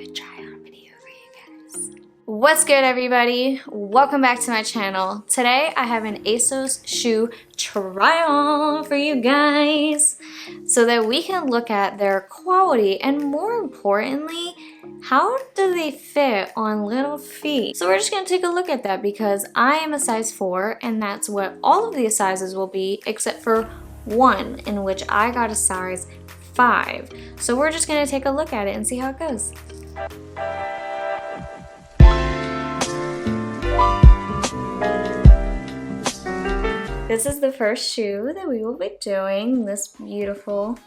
a try on video for you guys. What's good, everybody? Welcome back to my channel. Today I have an Asos shoe try on for you guys so that we can look at their quality and, more importantly, how do they fit on little feet. So we're just going to take a look at that because I am a size 4 and that's what all of these sizes will be except for one in which I got a size 5. So we're just going to take a look at it and see how it goes. This is the first shoe that we will be doing, this beautiful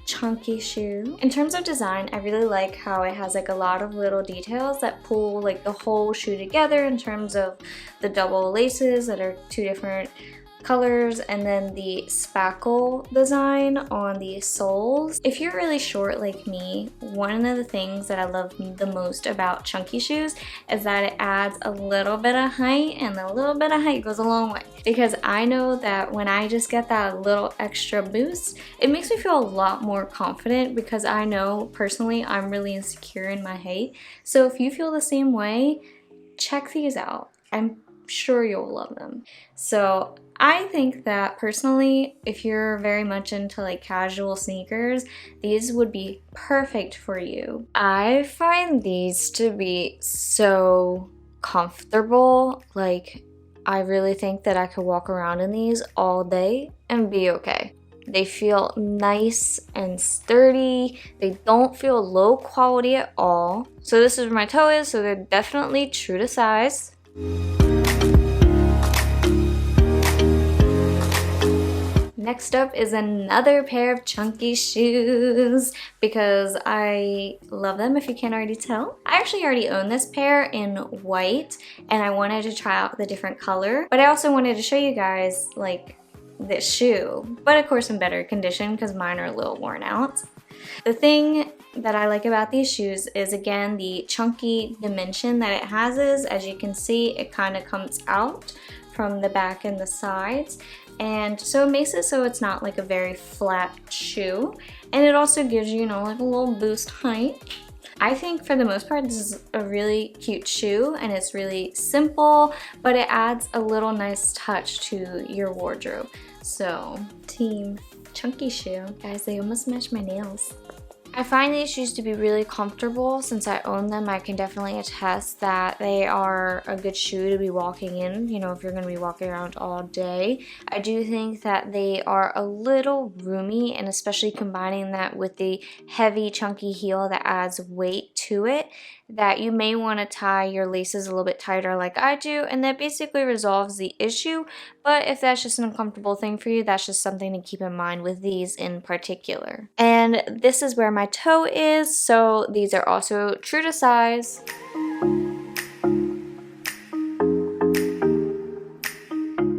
chunky shoe. In terms of design, I really like how it has like a lot of little details that pull like the whole shoe together in terms of the double laces that are 2 different colors, and then the spackle design on the soles. If you're really short like me, one of the things that I love the most about chunky shoes is that it adds a little bit of height, and a little bit of height goes a long way. Because I know that when I just get that little extra boost, it makes me feel a lot more confident because I know personally I'm really insecure in my height. So if you feel the same way, check these out. I'm sure you'll love them. So I think that personally, if you're very much into like casual sneakers, these would be perfect for you. I find these to be so comfortable. Like, I really think that I could walk around in these all day and be okay. They feel nice and sturdy. They don't feel low quality at all. So this is where my toe is, so they're definitely true to size. Next up is another pair of chunky shoes because I love them, if you can't already tell. I actually already own this pair in white and I wanted to try out the different color, but I also wanted to show you guys like this shoe, but of course in better condition because mine are a little worn out. The thing that I like about these shoes is, again, the chunky dimension that it has is, as you can see, it kind of comes out from the back and the sides, and so it makes it so it's not like a very flat shoe, and it also gives you, like a little boost height. I think for the most part this is a really cute shoe and it's really simple, but it adds a little nice touch to your wardrobe. So team chunky shoe. Guys, they almost match my nails. I find these shoes to be really comfortable. Since I own them, I can definitely attest that they are a good shoe to be walking in, if you're going to be walking around all day. I do think that they are a little roomy, and especially combining that with the heavy chunky heel that adds weight to it, that you may want to tie your laces a little bit tighter like I do, and that basically resolves the issue. But if that's just an uncomfortable thing for you, that's just something to keep in mind with these in particular. And this is where my toe is, so these are also true to size.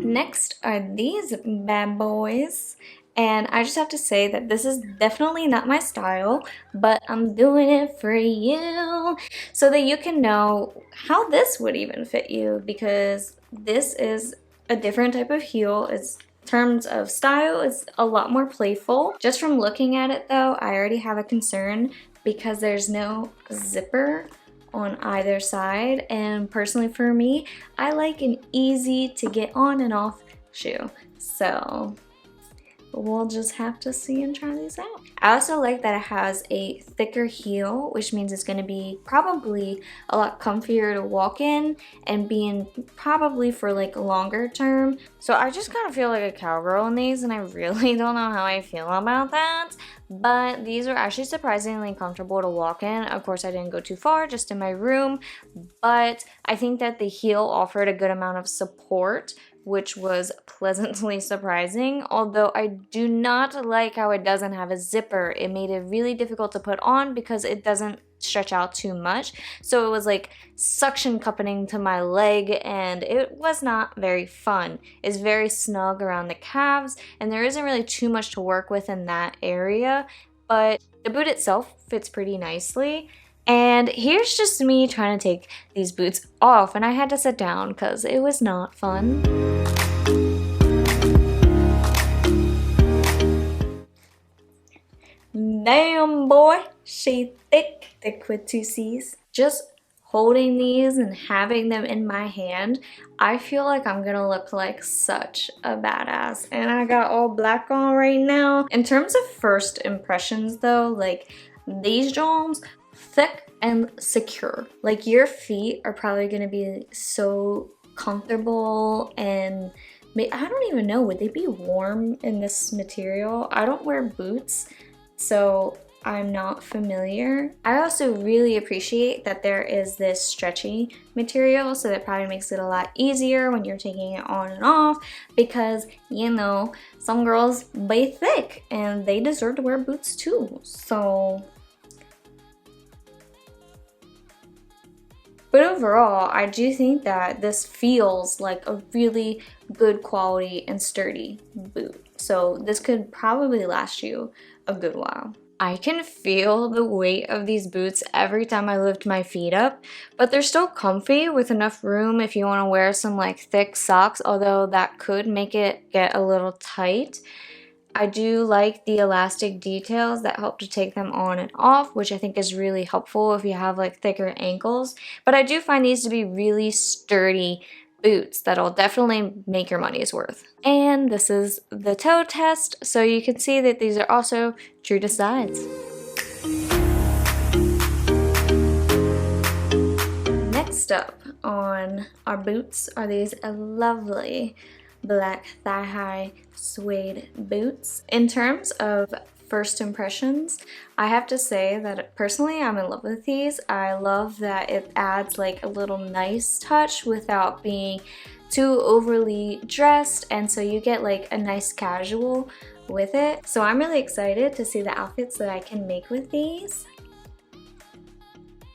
Next are these bad boys. And I just have to say that this is definitely not my style, but I'm doing it for you so that you can know how this would even fit you, because this is a different type of heel. It's in terms of style, it's a lot more playful. Just from looking at it though, I already have a concern because there's no zipper on either side, and personally for me, I like an easy to get on and off shoe. So we'll just have to see and try these out. I also like that it has a thicker heel, which means it's going to be probably a lot comfier to walk in and be in probably for like longer term. So I just kind of feel like a cowgirl in these, and I really don't know how I feel about that. But these are actually surprisingly comfortable to walk in. Of course, I didn't go too far, just in my room, but I think that the heel offered a good amount of support, which was pleasantly surprising. Although I do not like how it doesn't have a zipper. It made it really difficult to put on because it doesn't stretch out too much. So it was like suction cupping to my leg, and it was not very fun. It's very snug around the calves, and there isn't really too much to work with in that area, but the boot itself fits pretty nicely. And here's just me trying to take these boots off, and I had to sit down because it was not fun. Damn boy, she thick with two C's. Just holding these and having them in my hand, I feel like I'm gonna look like such a badass. And I got all black on right now. In terms of first impressions though, like these Jones, thick and secure. Like your feet are probably gonna be so comfortable, and I don't even know, would they be warm in this material? I don't wear boots, so I'm not familiar. I also really appreciate that there is this stretchy material, so that probably makes it a lot easier when you're taking it on and off, because you know, some girls be thick and they deserve to wear boots too. But overall, I do think that this feels like a really good quality and sturdy boot. So this could probably last you a good while. I can feel the weight of these boots every time I lift my feet up, but they're still comfy with enough room if you want to wear some like thick socks, although that could make it get a little tight. I do like the elastic details that help to take them on and off, which I think is really helpful if you have like thicker ankles. But I do find these to be really sturdy boots that'll definitely make your money's worth. And this is the toe test, so you can see that these are also true to size. Next up on our boots are these lovely black thigh-high suede boots. In terms of first impressions, I have to say that personally I'm in love with these. I love that it adds like a little nice touch without being too overly dressed, and so you get like a nice casual with it. So I'm really excited to see the outfits that I can make with these.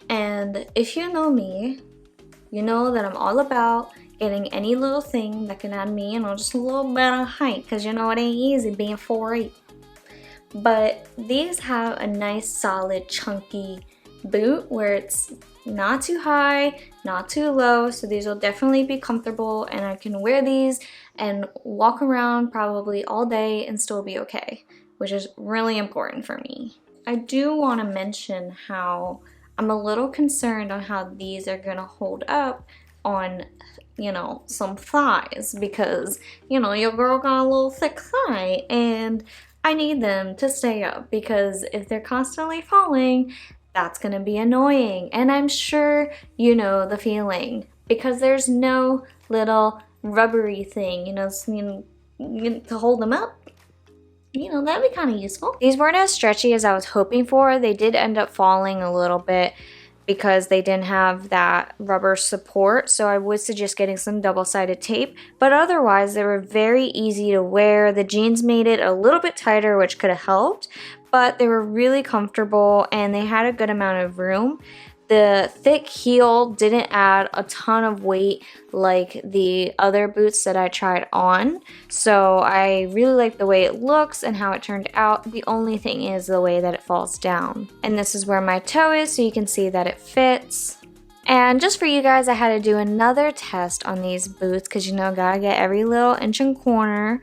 And if you know me, you know that I'm all about getting any little thing that can add me, you know, just a little bit of height, because you know it ain't easy being 4'8". But these have a nice solid chunky boot where it's not too high, not too low, so these will definitely be comfortable, and I can wear these and walk around probably all day and still be okay, which is really important for me. I do want to mention how I'm a little concerned on how these are gonna hold up on, you know, some thighs, because, you know, your girl got a little thick thigh and I need them to stay up, because if they're constantly falling, that's gonna be annoying. And I'm sure you know the feeling, because there's no little rubbery thing, you know, to hold them up. You know, that'd be kind of useful. These weren't as stretchy as I was hoping for. They did end up falling a little bit because they didn't have that rubber support, so I would suggest getting some double-sided tape, but otherwise they were very easy to wear. The jeans made it a little bit tighter, which could have helped, but they were really comfortable and they had a good amount of room. The thick heel didn't add a ton of weight like the other boots that I tried on, so I really like the way it looks and how it turned out. The only thing is the way that it falls down. And this is where my toe is, so you can see that it fits. And just for you guys, I had to do another test on these boots because, you know, gotta get every little inch and corner.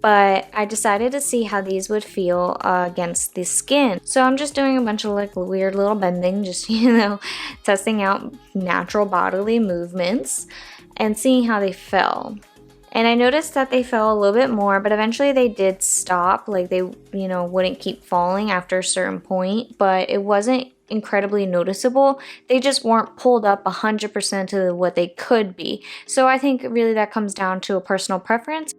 But I decided to see how these would feel against the skin. So I'm just doing a bunch of like weird little bending, just, you know, testing out natural bodily movements and seeing how they fell. And I noticed that they fell a little bit more, but eventually they did stop. Like they, you know, wouldn't keep falling after a certain point, but it wasn't incredibly noticeable. They just weren't pulled up 100% to what they could be. So I think really that comes down to a personal preference.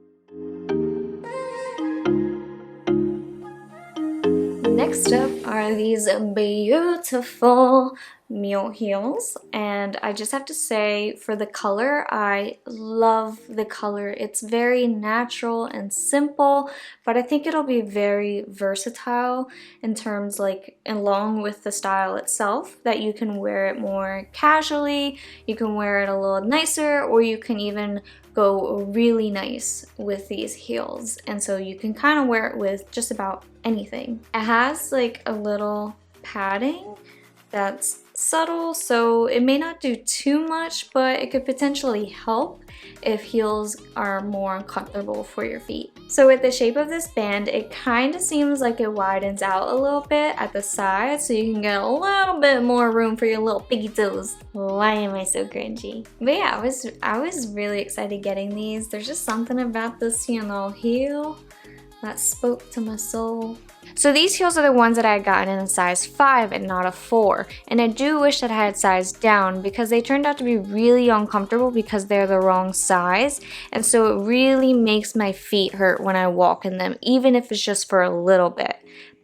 Next up are these beautiful mule heels, and I just have to say, for the color, I love the color. It's very natural and simple, but I think it'll be very versatile in terms, like, along with the style itself, that you can wear it more casually, you can wear it a little nicer, or you can even go really nice with these heels, and so you can kind of wear it with just about anything. It has like a little padding that's subtle, so it may not do too much, but it could potentially help if heels are more comfortable for your feet. So with the shape of this band, it kind of seems like it widens out a little bit at the side, so you can get a little bit more room for your little piggy toes. Why am I so cringy? But yeah, I was really excited getting these. There's just something about this, you know, heel that spoke to my soul. So these heels are the ones that I had gotten in a size 5 and not a 4. And I do wish that I had sized down because they turned out to be really uncomfortable because they're the wrong size. And so it really makes my feet hurt when I walk in them, even if it's just for a little bit.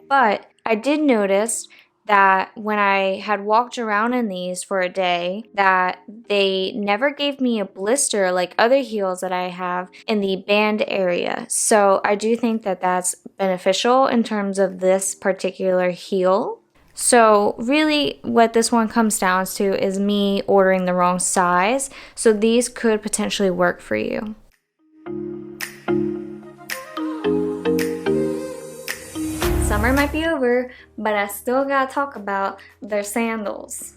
But I did notice that when I had walked around in these for a day, that they never gave me a blister like other heels that I have in the band area. So I do think that that's beneficial in terms of this particular heel. So really what this one comes down to is me ordering the wrong size. So these could potentially work for you. Summer might be over, but I still gotta talk about their sandals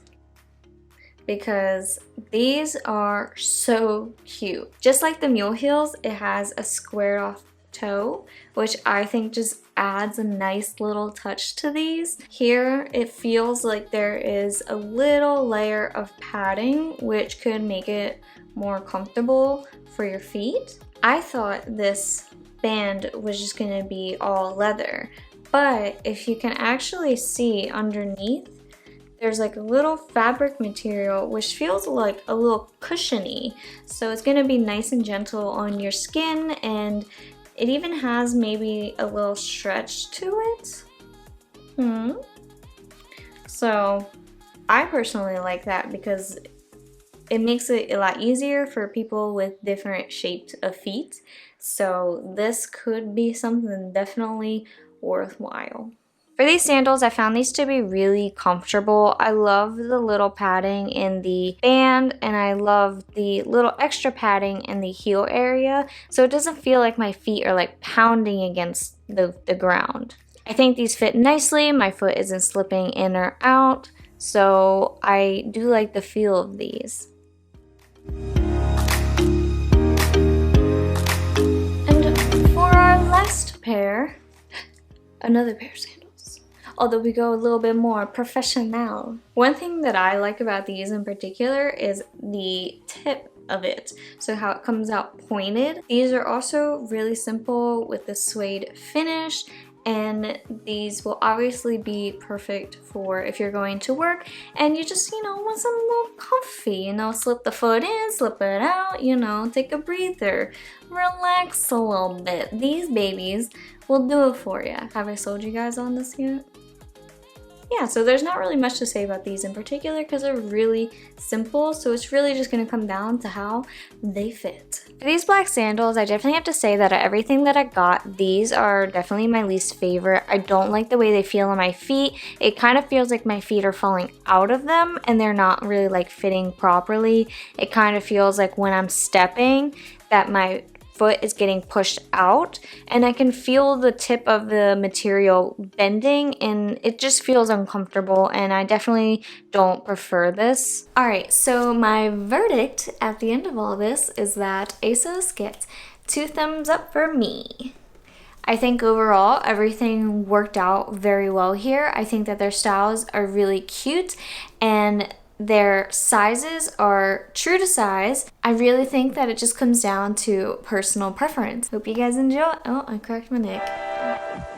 because these are so cute. Just like the mule heels, it has a squared off toe, which I think just adds a nice little touch to these. Here, it feels like there is a little layer of padding, which could make it more comfortable for your feet. I thought this band was just gonna be all leather, but if you can actually see underneath, there's like a little fabric material which feels like a little cushiony. So it's gonna be nice and gentle on your skin, and it even has maybe a little stretch to it. So I personally like that because it makes it a lot easier for people with different shapes of feet. So this could be something definitely worthwhile. For these sandals, I found these to be really comfortable. I love the little padding in the band, and I love the little extra padding in the heel area, so it doesn't feel like my feet are like pounding against the ground. I think these fit nicely. My foot isn't slipping in or out, so I do like the feel of these. And for our last pair, another pair of sandals, although we go a little bit more professional. One thing that I like about these in particular is the tip of it, so how it comes out pointed. These are also really simple with the suede finish, and these will obviously be perfect for if you're going to work and you just, you know, want something a little comfy, you know, slip the foot in, slip it out, you know, take a breather, relax a little bit. These babies will do it for you. Have I sold you guys on this yet? Yeah, so there's not really much to say about these in particular because they're really simple, so it's really just going to come down to how they fit. For these black sandals, I definitely have to say that everything that I got, these are definitely my least favorite. I don't like the way they feel on my feet. It kind of feels like my feet are falling out of them and they're not really like fitting properly. It kind of feels like when I'm stepping that my foot is getting pushed out, and I can feel the tip of the material bending, and it just feels uncomfortable, and I definitely don't prefer this. Alright, so my verdict at the end of all this is that Asos gets 2 thumbs up for me. I think overall everything worked out very well here. I think that their styles are really cute and their sizes are true to size. I really think that it just comes down to personal preference. Hope you guys enjoy. Oh, I cracked my neck.